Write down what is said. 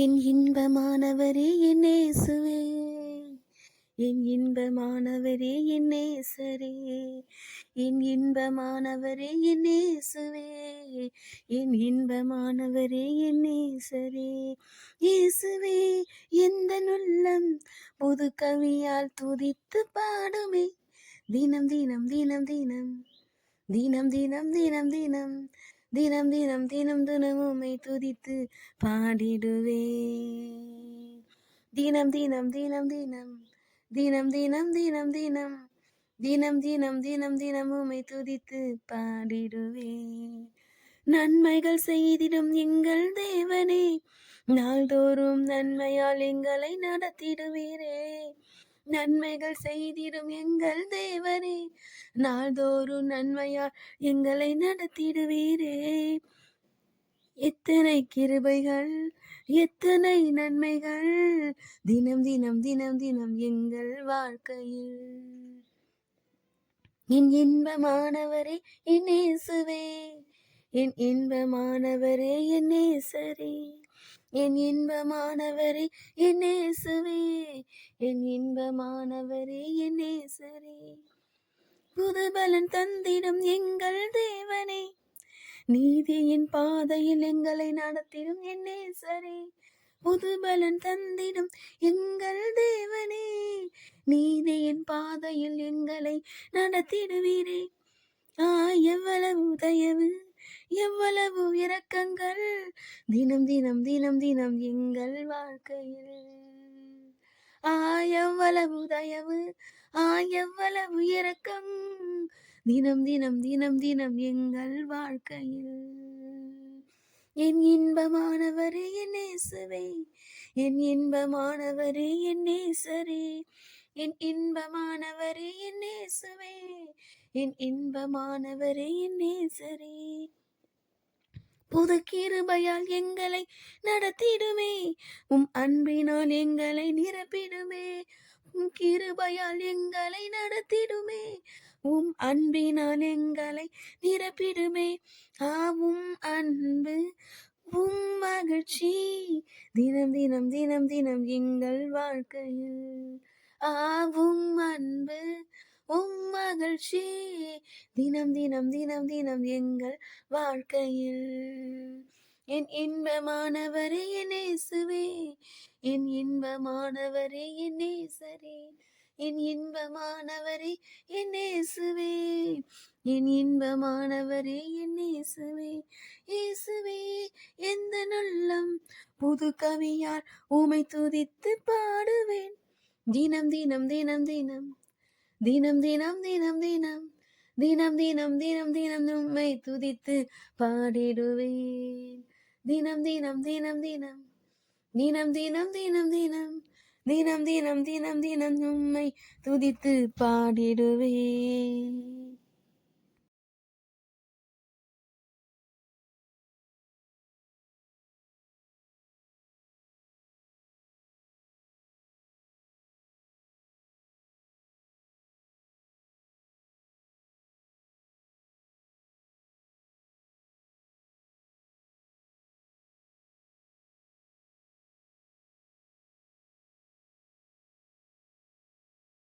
என் இன்பமானவரே என் இயேசுவே, என் இன்பமானவரே என் நேசரே, என் இன்பமானவரே என் இயேசுவே, என் இன்பமானவரே என் நேசரே. இயேசுவே எந்தன் உள்ளம் புது கவியால் துதித்து பாடுமே, தினம் தினம் தினம் தினம் தினம் தினம் தினம் தினம் தினம் தினம் தினம் தினம் உம்மை துதித்து பாடிடுவே. தினம் தினம் தினம் தினம் தினம் தினம் தினம் தினம் தினம் தினம் தினம் தினம் உம்மை துதித்து பாடிடுவே. நன்மைகள் செய்திடும் எங்கள் தேவனே, நாள்தோறும் நன்மையால் எங்களை நடத்திடுவீரே. நன்மைகள் செய்திடும் எங்கள் தேவனே, நாள்தோறும் நன்மையால் எங்களை நடத்திடுவீரே. எத்தனை கிருபைகள், எத்தனை நன்மைகள், தினம் தினம் தினம் தினம் எங்கள் வாழ்க்கையில். என் இன்பமானவரே என் இயேசுவே, என் இன்பமானவரே என் நேசரே, என் இன்பமானவரே என் இயேசுவே, என் இன்பமானவரே என் நேசரே. புது பலன் தந்திடும் எங்கள் தேவனே, நீதியின் பாதையில் எங்களை நடத்திடும் என் நேசரே. புது பலன் தந்திடும் எங்கள் தேவனே, நீதியின் பாதையில் எங்களை நடத்திடுவீரே. எவ்வளவு தயவு, எவ்வளவு இரக்கங்கள், தினம் தினம் தினம் தினம் எங்கள் வாழ்க்கையில். எவ்வளவு தயவு, எவ்வளவு இரக்கம், தினம் தினம் தினம் தினம் எங்கள் வாழ்க்கையில். என் இன்பமானவரே என் இயேசுவே, என் இன்பமானவரே என் நேசரே, என் இன்பமானவரே என் இயேசுவே, என் இன்பமானவரே என் நேசரே. புது கிருபையால் எங்களை நடத்திடுமே, உம் அன்பினால் எங்களை நிரப்பிடுமே. உம் கிருபையால் எங்களை நடத்திடுமே, உம் அன்பினால் எங்களை நிரப்பிடுமே. உம் அன்பு, உம் மகிழ்ச்சி, தினம் தினம் தினம் தினம் எங்கள் வாழ்க்கையில். உம் அன்பு, உம் மகிழ்ச்சி, தினம் தினம் தினம் தினம் எங்கள் வாழ்க்கையில். என் இன்பமானவரே என் இயேசுவே, என் இன்பமானவரே என் நேசரே, என் இன்பமானவரே என் இயேசுவே, என் இன்பமானவரே என் இயேசுவே. இயேசுவே எந்த உள்ளம் புது கவியால் உமை துதித்து பாடுவேன், தினம் தினம் தினம் தினம் தினம் தினம் தினம் தினம் தினம் தினம் தினம் தினம் உம்மை துதித்து பாடிடுவேன். தினம் தினம் தினம் தினம் தினம் தினம் தினம் தினம் தினம் தினம் தினம் தினம் உம்மை துதித்து பாடிடுவேன்.